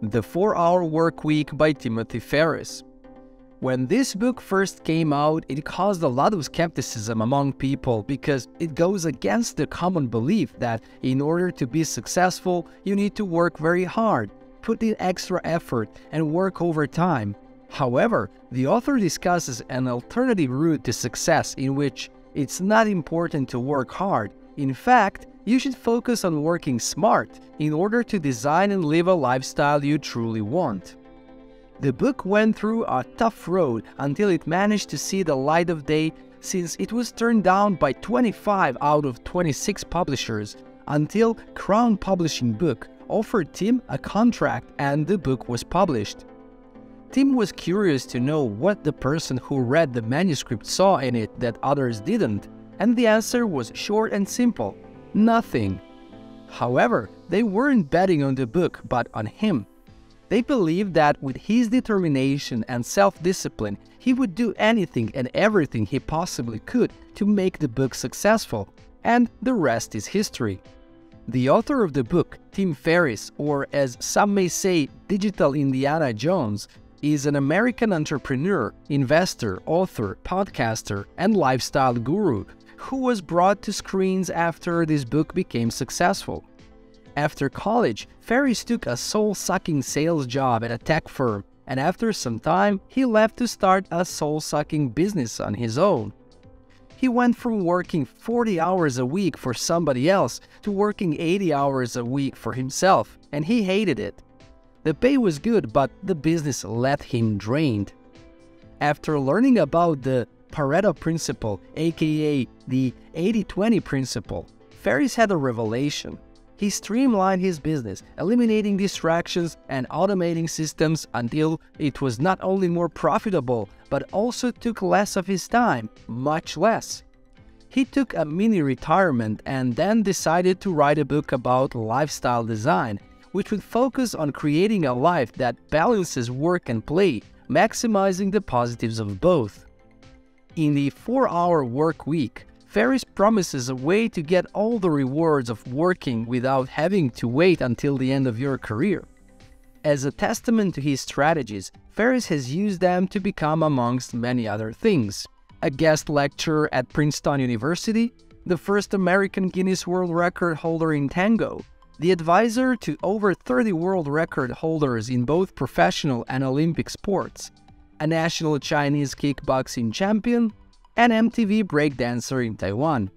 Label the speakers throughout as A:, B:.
A: The 4-Hour Workweek by Timothy Ferriss. When this book first came out, it caused a lot of skepticism among people because it goes against the common belief that in order to be successful, you need to work very hard, put in extra effort, and work overtime. However, the author discusses an alternative route to success in which it's not important to work hard. In fact, you should focus on working smart in order to design and live a lifestyle you truly want. The book went through a tough road until it managed to see the light of day, since it was turned down by 25 out of 26 publishers until Crown Publishing Book offered Tim a contract and the book was published. Tim was curious to know what the person who read the manuscript saw in it that others didn't, and the answer was short and simple: nothing. However, they weren't betting on the book but on him. They believed that with his determination and self-discipline, he would do anything and everything he possibly could to make the book successful, and the rest is history. The author of the book, Tim Ferriss, or as some may say, Digital Indiana Jones, is an American entrepreneur, investor, author, podcaster, and lifestyle guru who was brought to screens after this book became successful. After college, Ferriss took a soul-sucking sales job at a tech firm, and after some time, he left to start a soul-sucking business on his own. He went from working 40 hours a week for somebody else to working 80 hours a week for himself, and he hated it. The pay was good, but the business left him drained. After learning about the Pareto principle, aka the 80-20 principle, Ferriss had a revelation. He streamlined his business, eliminating distractions and automating systems until it was not only more profitable, but also took less of his time, much less. He took a mini retirement and then decided to write a book about lifestyle design, which would focus on creating a life that balances work and play, maximizing the positives of both. In the 4-Hour Workweek, Ferriss promises a way to get all the rewards of working without having to wait until the end of your career. As a testament to his strategies, Ferriss has used them to become, amongst many other things, a guest lecturer at Princeton University, the first American Guinness World Record holder in tango, the advisor to over 30 world record holders in both professional and Olympic sports, a national Chinese kickboxing champion, an MTV breakdancer in Taiwan.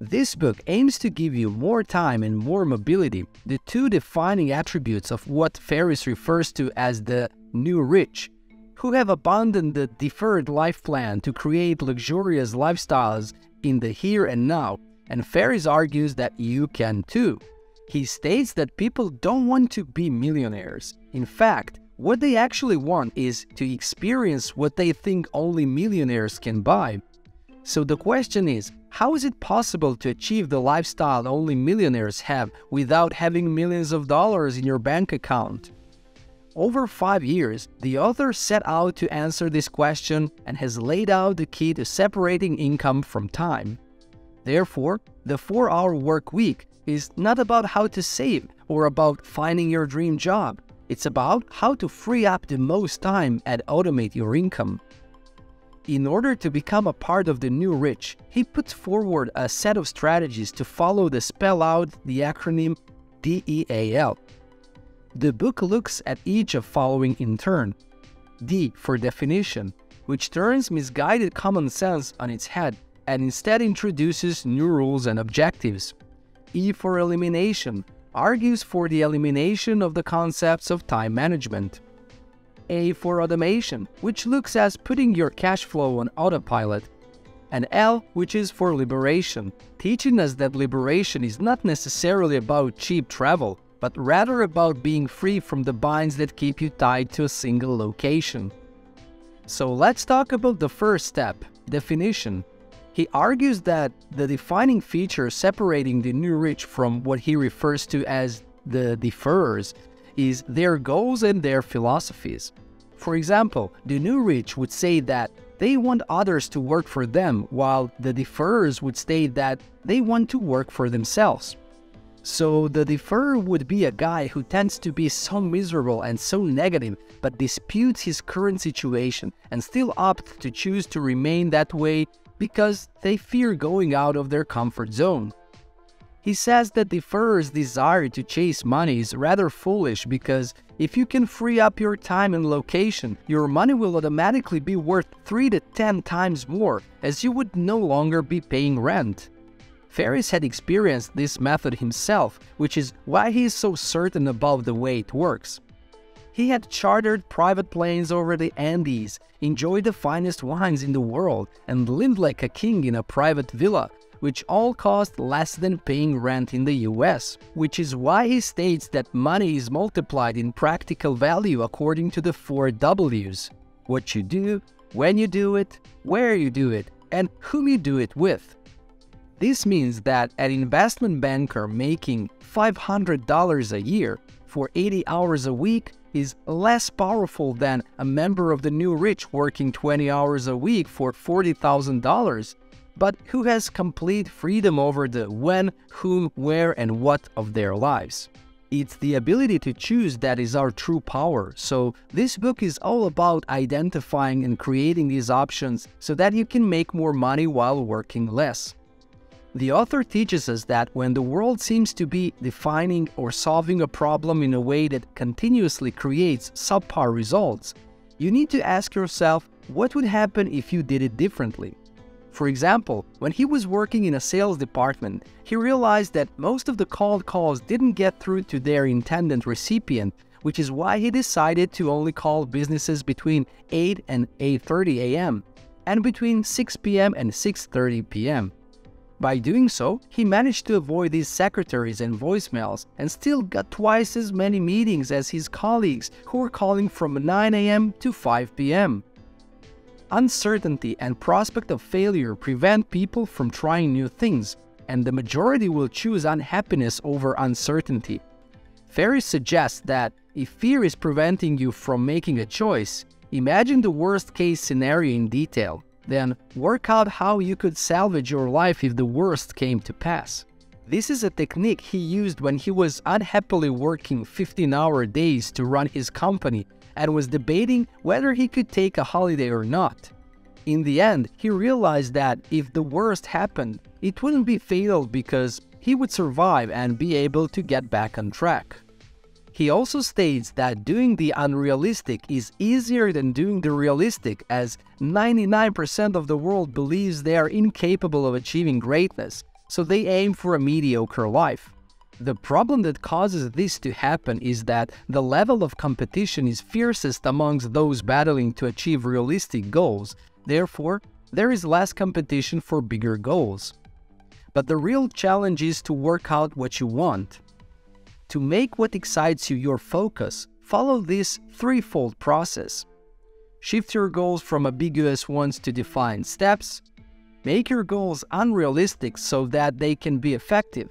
A: This book aims to give you more time and more mobility, the two defining attributes of what Ferriss refers to as the new rich, who have abandoned the deferred life plan to create luxurious lifestyles in the here and now, and Ferriss argues that you can too. He states that people don't want to be millionaires. In fact, what they actually want is to experience what they think only millionaires can buy. So the question is, how is it possible to achieve the lifestyle only millionaires have without having millions of dollars in your bank account? Over 5 years, the author set out to answer this question and has laid out the key to separating income from time. Therefore, the 4-Hour Workweek is not about how to save or about finding your dream job. It's about how to free up the most time and automate your income. In order to become a part of the new rich, he puts forward a set of strategies to follow the spell out the acronym DEAL. The book looks at each of following in turn. D for definition, which turns misguided common sense on its head and instead introduces new rules and objectives. E for elimination, argues for the elimination of the concepts of time management. A for automation, which looks at putting your cash flow on autopilot. And L, which is for liberation, teaching us that liberation is not necessarily about cheap travel, but rather about being free from the binds that keep you tied to a single location. So let's talk about the first step, definition. He argues that the defining feature separating the new rich from what he refers to as the deferrers is their goals and their philosophies. For example, the new rich would say that they want others to work for them, while the deferrers would state that they want to work for themselves. So the deferrer would be a guy who tends to be so miserable and so negative, but disputes his current situation and still opts to choose to remain that way because they fear going out of their comfort zone. He says that deferrers' desire to chase money is rather foolish because if you can free up your time and location, your money will automatically be worth 3 to 10 times more, as you would no longer be paying rent. Ferriss had experienced this method himself, which is why he is so certain about the way it works. He had chartered private planes over the Andes, enjoyed the finest wines in the world, and lived like a king in a private villa, which all cost less than paying rent in the US, which is why he states that money is multiplied in practical value according to the 4 W's: what you do, when you do it, where you do it, and whom you do it with. This means that an investment banker making $500 a year for 80 hours a week is less powerful than a member of the new rich working 20 hours a week for $40,000, but who has complete freedom over the when, whom, where, and what of their lives. It's the ability to choose that is our true power, so this book is all about identifying and creating these options so that you can make more money while working less. The author teaches us that when the world seems to be defining or solving a problem in a way that continuously creates subpar results, you need to ask yourself what would happen if you did it differently. For example, when he was working in a sales department, he realized that most of the cold calls didn't get through to their intended recipient, which is why he decided to only call businesses between 8 and 8:30 a.m. and between 6 p.m. and 6:30 p.m. By doing so, he managed to avoid these secretaries and voicemails and still got twice as many meetings as his colleagues who were calling from 9 a.m. to 5 p.m. Uncertainty and prospect of failure prevent people from trying new things, and the majority will choose unhappiness over uncertainty. Ferriss suggests that if fear is preventing you from making a choice, imagine the worst-case scenario in detail. Then work out how you could salvage your life if the worst came to pass. This is a technique he used when he was unhappily working 15-hour days to run his company and was debating whether he could take a holiday or not. In the end, he realized that if the worst happened, it wouldn't be fatal because he would survive and be able to get back on track. He also states that doing the unrealistic is easier than doing the realistic, as 99% of the world believes they are incapable of achieving greatness, so they aim for a mediocre life. The problem that causes this to happen is that the level of competition is fiercest amongst those battling to achieve realistic goals. Therefore, there is less competition for bigger goals. But the real challenge is to work out what you want. To make what excites you your focus, follow this threefold process. Shift your goals from ambiguous ones to defined steps. Make your goals unrealistic so that they can be effective.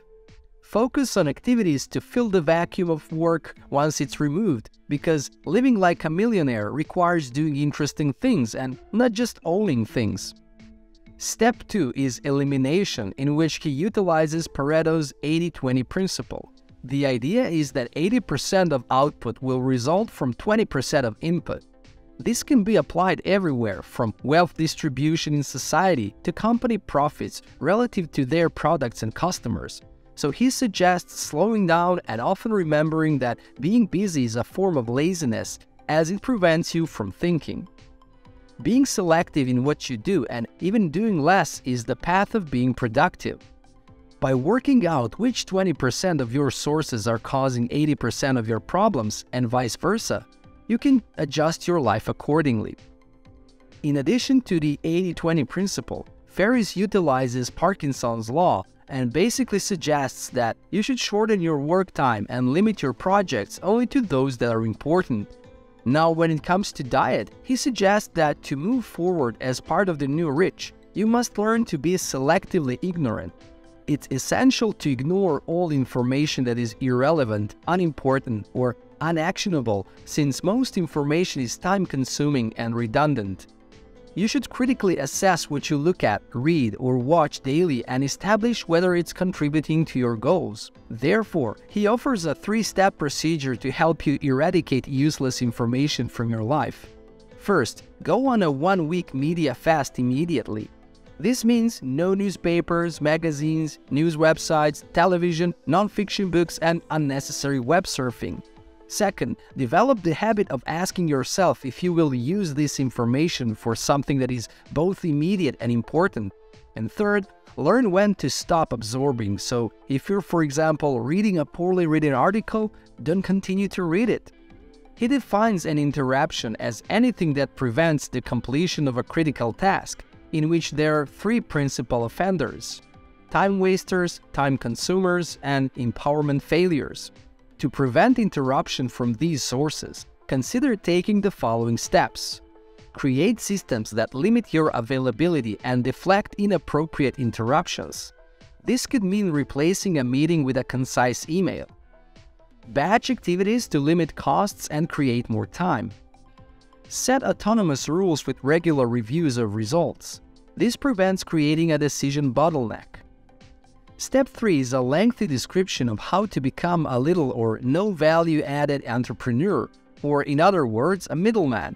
A: Focus on activities to fill the vacuum of work once it's removed, because living like a millionaire requires doing interesting things and not just owning things. Step 2 is elimination, in which he utilizes Pareto's 80-20 principle. The idea is that 80% of output will result from 20% of input. This can be applied everywhere, from wealth distribution in society to company profits relative to their products and customers. So he suggests slowing down and often remembering that being busy is a form of laziness, as it prevents you from thinking. Being selective in what you do and even doing less is the path of being productive. By working out which 20% of your sources are causing 80% of your problems and vice versa, you can adjust your life accordingly. In addition to the 80-20 principle, Ferriss utilizes Parkinson's law and basically suggests that you should shorten your work time and limit your projects only to those that are important. Now, when it comes to diet, he suggests that to move forward as part of the new rich, you must learn to be selectively ignorant. It's essential to ignore all information that is irrelevant, unimportant, or unactionable, since most information is time-consuming and redundant. You should critically assess what you look at, read, or watch daily and establish whether it's contributing to your goals. Therefore, he offers a 3-step procedure to help you eradicate useless information from your life. First, go on a 1-week media fast immediately. This means no newspapers, magazines, news websites, television, non-fiction books, and unnecessary web surfing. Second, develop the habit of asking yourself if you will use this information for something that is both immediate and important. And third, learn when to stop absorbing. So, if you're, for example, reading a poorly written article, don't continue to read it. He defines an interruption as anything that prevents the completion of a critical task, in which there are 3 principal offenders: time wasters, time consumers, and empowerment failures. To prevent interruption from these sources, consider taking the following steps. Create systems that limit your availability and deflect inappropriate interruptions. This could mean replacing a meeting with a concise email. Batch activities to limit costs and create more time. Set autonomous rules with regular reviews of results. This prevents creating a decision bottleneck. Step 3 is a lengthy description of how to become a little or no value-added entrepreneur, or in other words, a middleman.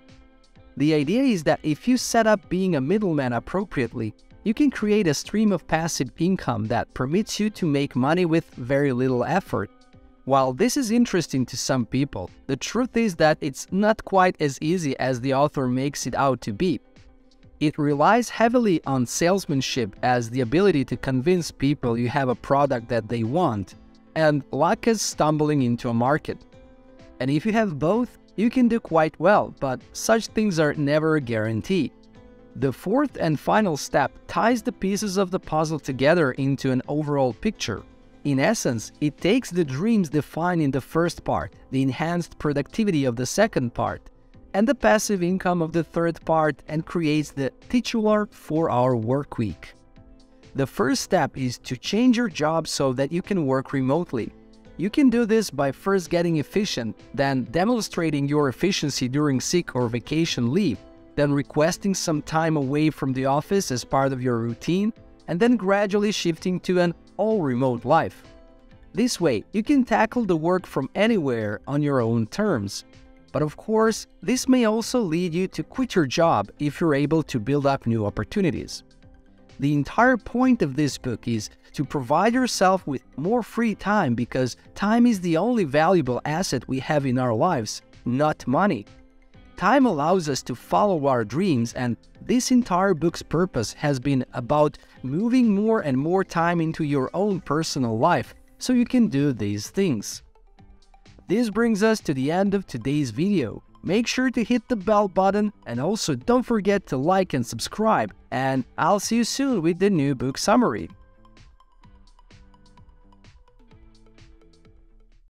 A: The idea is that if you set up being a middleman appropriately, you can create a stream of passive income that permits you to make money with very little effort. While this is interesting to some people, the truth is that it's not quite as easy as the author makes it out to be. It relies heavily on salesmanship as the ability to convince people you have a product that they want, and luck as stumbling into a market. And if you have both, you can do quite well, but such things are never a guarantee. The 4th and final step ties the pieces of the puzzle together into an overall picture. In essence, it takes the dreams defined in the first part, the enhanced productivity of the second part, and the passive income of the third part, and creates the titular 4-hour work week. The first step is to change your job so that you can work remotely. You can do this by first getting efficient, then demonstrating your efficiency during sick or vacation leave, then requesting some time away from the office as part of your routine, and then gradually shifting to an all-remote life. This way, you can tackle the work from anywhere on your own terms. But of course, this may also lead you to quit your job if you're able to build up new opportunities. The entire point of this book is to provide yourself with more free time, because time is the only valuable asset we have in our lives, not money. Time allows us to follow our dreams, and this entire book's purpose has been about moving more and more time into your own personal life so you can do these things. This brings us to the end of today's video. Make sure to hit the bell button, and also don't forget to like and subscribe, and I'll see you soon with the new book summary.